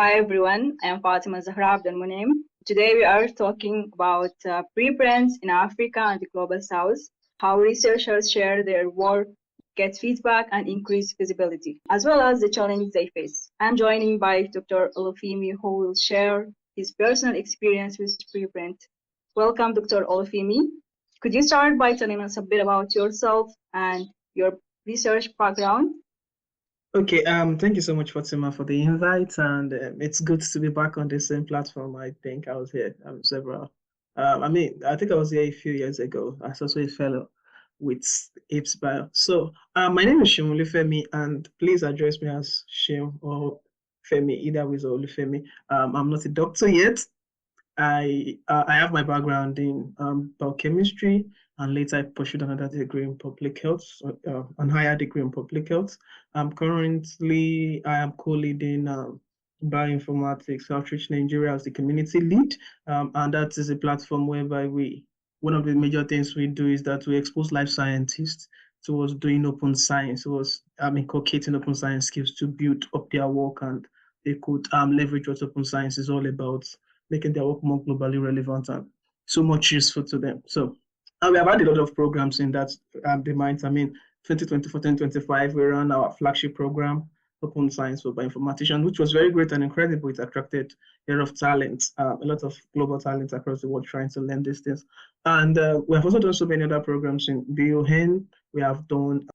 Hi everyone, I am Fatima Zahra Abdelmunem. Today we are talking about preprints in Africa and the Global South, how researchers share their work, get feedback and increase visibility, as well as the challenges they face. I'm joining by Dr. Olufemi, who will share his personal experience with preprint. Welcome, Dr. Olufemi. Could you start by telling us a bit about yourself and your research background? Okay, thank you so much, Fatima, for the invite, and it's good to be back on the same platform. I think I was here several. I think I was here a few years ago. I was also a fellow with Apes Bio. So, my name is Seun Olufemi, and please address me as Seun or Femi, either with or Olufemi. I'm not a doctor yet. I have my background in biochemistry, and later I pursued another degree in public health, a higher degree in public health. Currently I am co-leading bioinformatics outreach Nigeria as the community lead, and that is a platform whereby one of the major things we do is that we expose life scientists towards doing open science, towards inculcating open science skills to build up their work, and they could leverage what open science is all about, making their work more globally relevant and so much useful to them. So we have had a lot of programs in that domain. 2024, 2025, we ran our flagship program, Open Science for Bioinformaticians, which was very great and incredible. It attracted a lot of talent, a lot of global talent across the world trying to learn these things. And we have also done so many other programs in BioHen. We have done,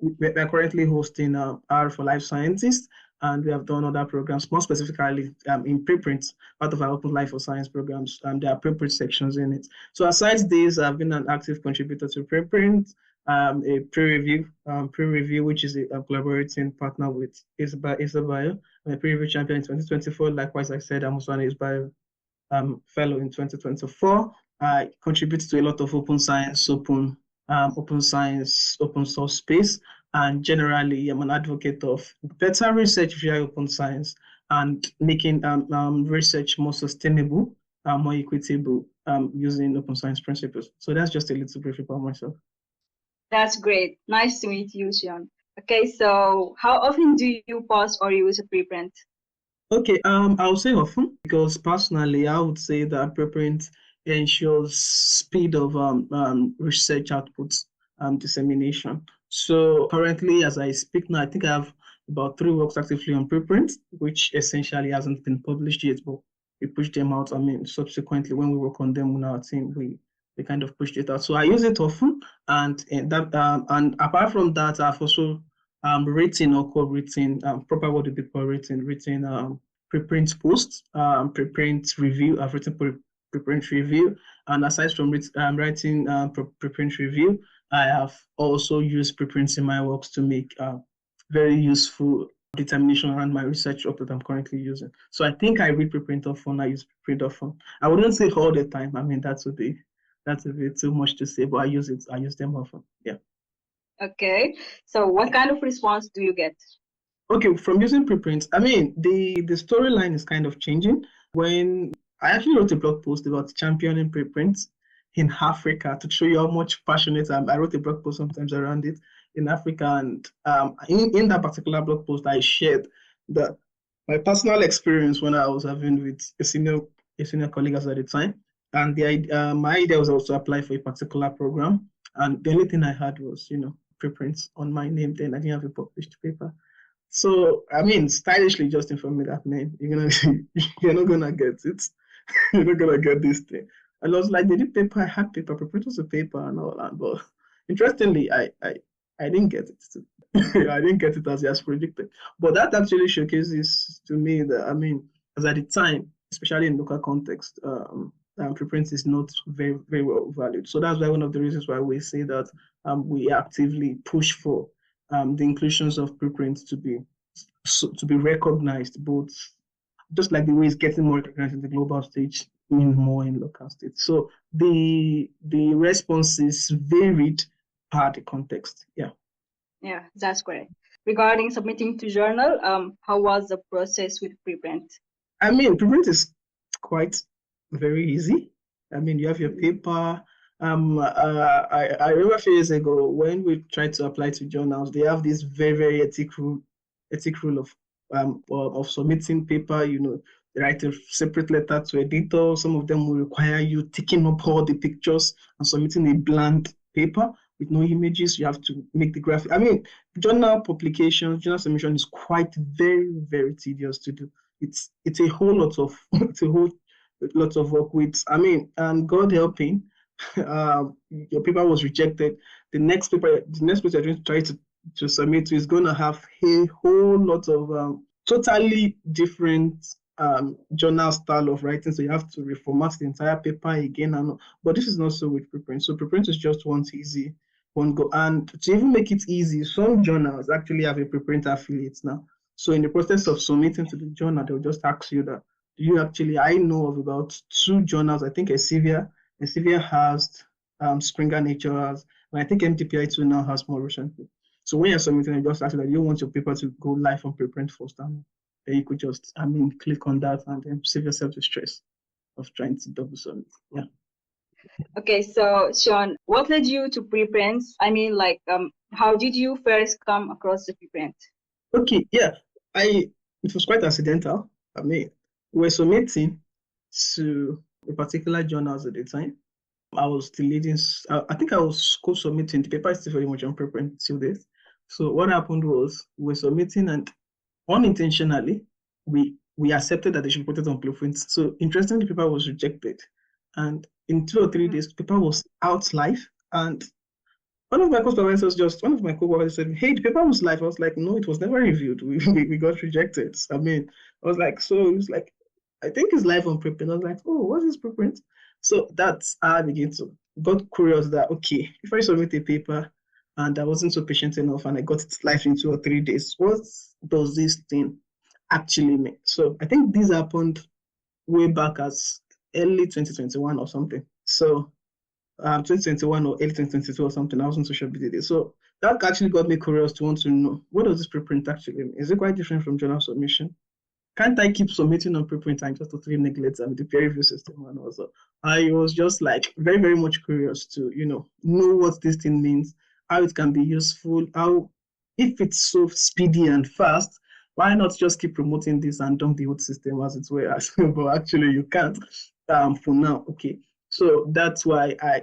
we are currently hosting R for Life Scientists, and we have done other programs, more specifically in preprints, part of our Open Life for Science programs. There are preprint sections in it. So aside this, I've been an active contributor to preprint, a pre-review, which is a collaborating partner with Isabio. I'm a pre-review champion in 2024. Likewise, I said I'm also an Isabio fellow in 2024. I contribute to a lot of open science, open source space, and generally I'm an advocate of better research via open science and making research more sustainable and more equitable using open science principles. So that's just a little brief about myself. That's great. Nice to meet you, Seun. Okay, so how often do you post or use a preprint? Okay, I would say often, because personally I would say that preprint ensures speed of research output dissemination. So currently, as I speak now, I think I have about 3 works actively on preprint, which essentially hasn't been published yet, but we push them out. Subsequently, when we work on them on our team, we kind of pushed it out. So I use it often, and and apart from that, I've also written or co-written, proper word would be co-written, preprint posts, preprint review. I've written preprint review, and aside from writing preprint review, I have also used preprints in my works to make very useful determination around my research work that I'm currently using. So I think I read preprint often, I use preprint often. I wouldn't say all the time. That's a bit too much to say, but I use them often. Yeah. Okay, so what kind of response do you get? Okay, from using preprints, the storyline is kind of changing. When I actually wrote a blog post about championing preprints in Africa to show you how much passionate I wrote a blog post sometimes around it in Africa, and in that particular blog post, I shared my personal experience when I was having with a senior colleague at the time, and my idea was also to apply for a particular program, and the only thing I had was preprints on my name. Then I didn't have a published paper. So stylishly just inform me that, man, you're not gonna get it. You're not gonna get this thing. And I was like, they did paper, I had paper, preprint was a paper and all that. But interestingly, I didn't get it. I didn't get it as predicted. But that actually showcases to me that as at the time, especially in local context, preprint is not very, very well valued. So that's why one of the reasons why we say that we actively push for the inclusions of preprints to be recognized, both just like the way it's getting more recognized in the global stage, more in local states. So the responses varied per the context. Yeah. Yeah, that's correct. Regarding submitting to journal, how was the process with preprint? Preprint is quite very easy. You have your paper. I remember a few years ago when we tried to apply to journals, they have this very, very ethic rule of of submitting paper, they write a separate letter to editor. Some of them will require you taking up all the pictures and submitting a blank paper with no images. You have to make the graphic. I mean, journal publication, journal submission is quite very, very tedious to do. It's a whole lot of it's a whole lot of work with. I mean, and God helping, your paper was rejected. The next paper you're going to try to submit to is going to have a whole lot of totally different journal style of writing. So you have to reformat the entire paper again. But this is not so with preprint. So preprint is just one easy one go. And to even make it easy, some journals actually have a preprint affiliate now. So in the process of submitting to the journal, they'll just ask you that, I know of about 2 journals. I think Elsevier has, Springer Nature has, and I think MTPI 2 now has more recently. So when you're submitting, I just ask you that you want your paper to go live on preprint first, and then you could just, click on that and then save yourself the stress of trying to double submit. Yeah. Okay, so Sean, what led you to preprints? How did you first come across the preprint? Okay, yeah, it was quite accidental. We were submitting to a particular journals at the time. I was still leading. I think I was co-submitting. The paper is still very much on preprint till this. So what happened was we were submitting, and unintentionally we accepted that they should put it on preprint. So interestingly, the paper was rejected, and in 2 or 3 days, the paper was out live, and one of my co-supervisors said, "Hey, the paper was live." I was like, "No, it was never reviewed. We got rejected." I was like, so it was like, "I think it's live on preprint." I was like, "Oh, what is preprint?" So that's how I began to got curious that, okay, if I submit a paper and I wasn't so patient enough and I got it live in 2 or 3 days, what does this thing actually mean? So I think this happened way back as early 2021 or something. So 2021 or early 2022 or something. I wasn't so sure BDD. So that actually got me curious to want to know, what does this preprint actually mean? Is it quite different from journal submission? Can't I keep submitting on preprint and just totally neglect the peer review system? And also, I was just like very, very much curious to, know what this thing means, how it can be useful, if it's so speedy and fast, why not just keep promoting this and dump the old system as it were? But actually, you can't for now. Okay. So that's why I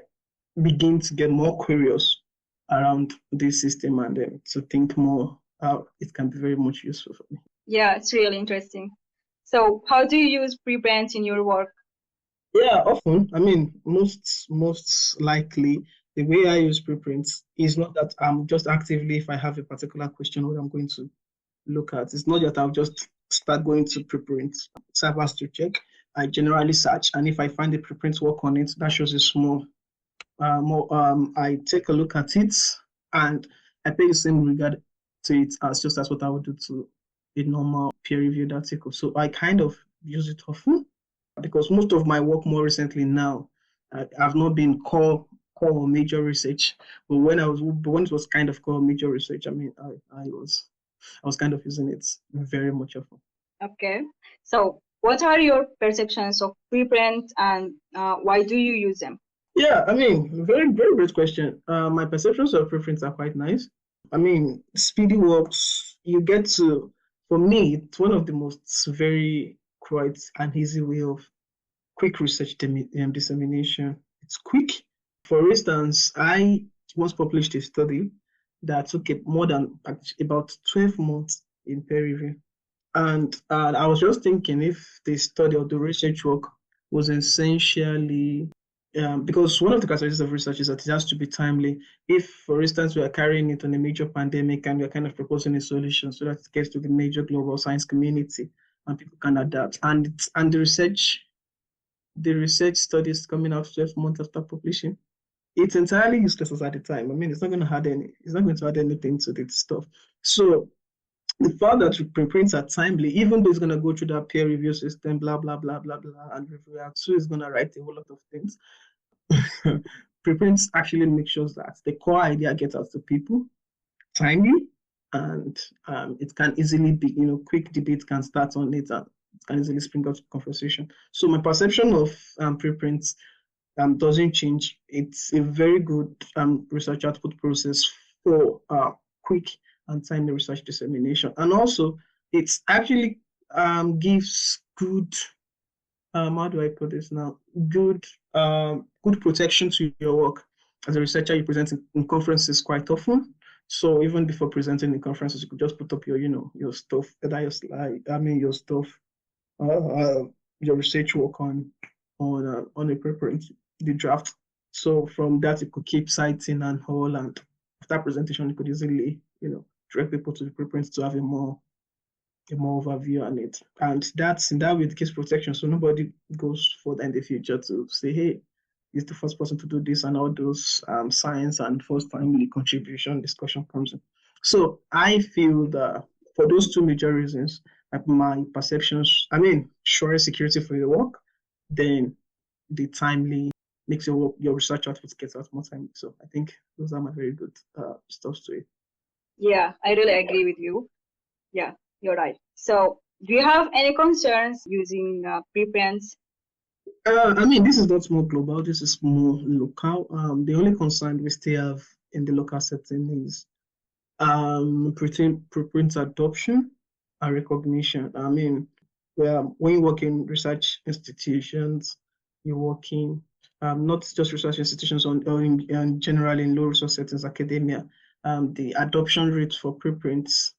begin to get more curious around this system and to think more how it can be very much useful for me. Yeah, it's really interesting. So how do you use preprints in your work? Yeah, often. Most likely, the way I use preprints is not that I'm just actively, if I have a particular question what I'm going to look at, it's not that I'll just start going to preprints servers to check. I generally search, and if I find the preprint work on it, that shows a small I take a look at it and I pay the same regard to it as what I would do to a normal peer-reviewed article. So I kind of use it often because most of my work more recently now, I've not been core or major research, but when it was kind of core major research, I was kind of using it very much often. Okay, so what are your perceptions of preprint and why do you use them? Yeah, very, very great question. My perceptions of preprints are quite nice. Speedy works, for me, it's one of the most very quite an easy way of quick research dissemination. It's quick. For instance, I once published a study that took more than about 12 months in peer review. And I was just thinking if the study or the research work was essentially because one of the characteristics of research is that it has to be timely. If, for instance, we are carrying it on a major pandemic and we are kind of proposing a solution so that it gets to the major global science community and people can adapt, and the research studies coming out 12 months after publishing, it's entirely useless at the time. It's not going to add anything to this stuff. So the fact that preprints are timely, even though it's going to go through that peer review system, blah, blah, blah, blah, blah, and reviewer 2 is going to write a whole lot of things. Preprints actually make sure that the core idea gets out to people timely, and it can easily be, quick debate can start on it and it can easily spring up conversation. So my perception of preprints doesn't change. It's a very good research output process for quick and timely research dissemination. And also, it actually gives good, how do I put this now? Good protection to your work. As a researcher, you present in conferences quite often. So even before presenting in conferences, you could just put up your stuff, either your slide, your stuff, your research work on a preprint, the draft. So from that, you could keep citing and all, and after presentation, you could easily, direct people to the preprint to have a more overview on it. And that's in that way it gives protection. So nobody goes further in the future to say, hey, he's the first person to do this, and all those science and first timely contribution discussion comes in. So I feel that for those two major reasons, my perceptions, sure security for your work, then the timely makes your research output get out more timely. So I think those are my very good stuff to it. Yeah, I really agree with you. Yeah, you're right. So do you have any concerns using preprints? This is not more global, this is more local. The only concern we still have in the local setting is preprint adoption and recognition. When you work in research institutions, you're working not just research institutions or in general in low resource settings, academia, the adoption rate for preprints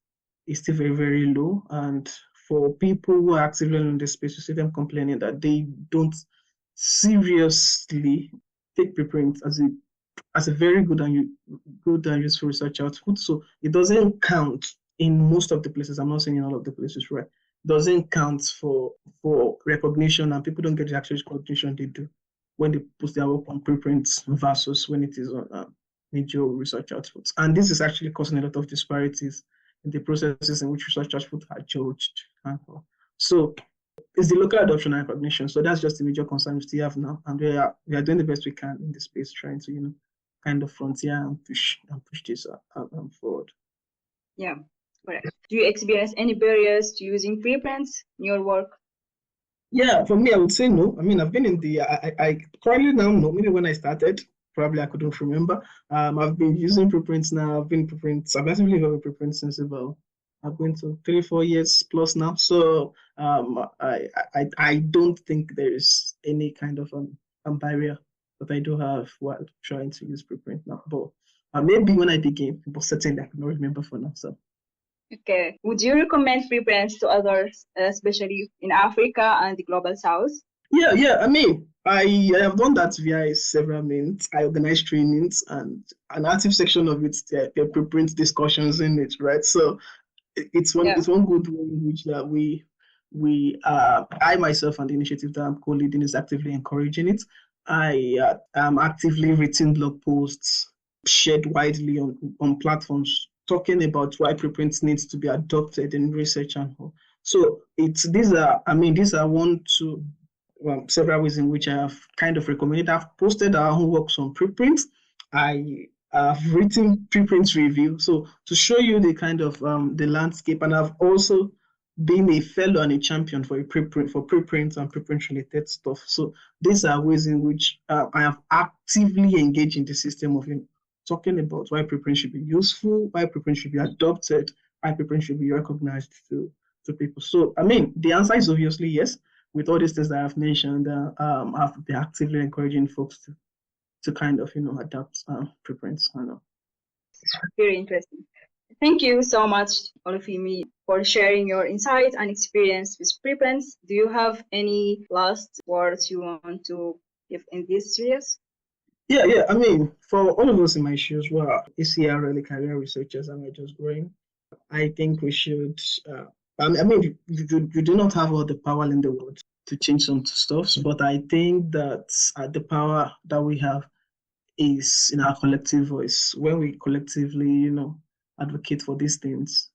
is still very, very low. And for people who are actively in this space, you see them complaining that they don't seriously take preprints as a very good and useful research output. So it doesn't count in most of the places. I'm not saying in all of the places, right? It doesn't count for recognition, and people don't get the actual recognition they do when they post their work on preprints versus when it is on major research outputs. And this is actually causing a lot of disparities in the processes in which research output are judged. So it's the local adoption and recognition. So that's just the major concern we still have now. And we are doing the best we can in the space, trying to, kind of frontier and push this forward. Yeah, correct. Do you experience any barriers to using preprints in your work? Yeah, for me, I would say no. I've been in the, I currently now know, maybe when I started, probably I couldn't remember. I've been using preprints now. I've actually using preprints since about, I've been to 3-4 years plus now. So I don't think there is any kind of barrier that I do have while trying to use preprint now. But maybe when I begin, but certainly I cannot remember for now. So. Okay. Would you recommend preprints to others, especially in Africa and the global south? Yeah. I have done that via several means. I organize trainings, and an active section of it, there are preprint discussions in it, right? So it's one good way in which that I myself and the initiative that I'm co-leading is actively encouraging it. I am actively written blog posts shared widely on platforms talking about why preprints needs to be adopted in research and all. So these are several ways in which I have kind of recommended. I've posted our own works on preprints. I have written preprints review, so to show you the kind of the landscape, and I've also been a fellow and a champion for preprints and preprint related stuff. So these are ways in which I have actively engaged in the system of talking about why preprint should be useful, why preprint should be adopted, why preprint should be recognized to people. So the answer is obviously yes. With all these things that I've mentioned, I've been actively encouraging folks to kind of adapt preprints. I know. Very interesting. Thank you so much, Olufemi, for sharing your insights and experience with preprints. Do you have any last words you want to give in this series? Yeah. For all of us in my shoes who are ACR early career researchers and we're just growing, I think we should. You do not have all the power in the world to change some stuff, but I think that the power that we have is in our collective voice. When we collectively, advocate for these things,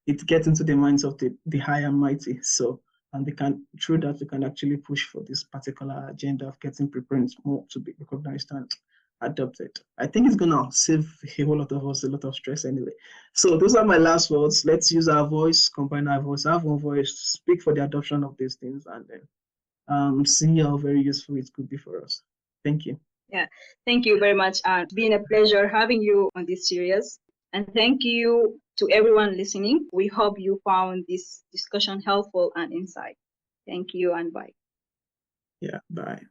it gets into the minds of the high and mighty. So, and through that, we can actually push for this particular agenda of getting preprints more to be recognized and adopted. I think it's gonna save a whole lot of us a lot of stress anyway. So those are my last words. Let's use our voice, combine our voice, have one voice, speak for the adoption of these things, and then see how very useful it could be for us. Thank you. Yeah, thank you very much. It's been a pleasure having you on this series. And thank you To everyone listening, we hope you found this discussion helpful and insight. Thank you and bye. Yeah, bye.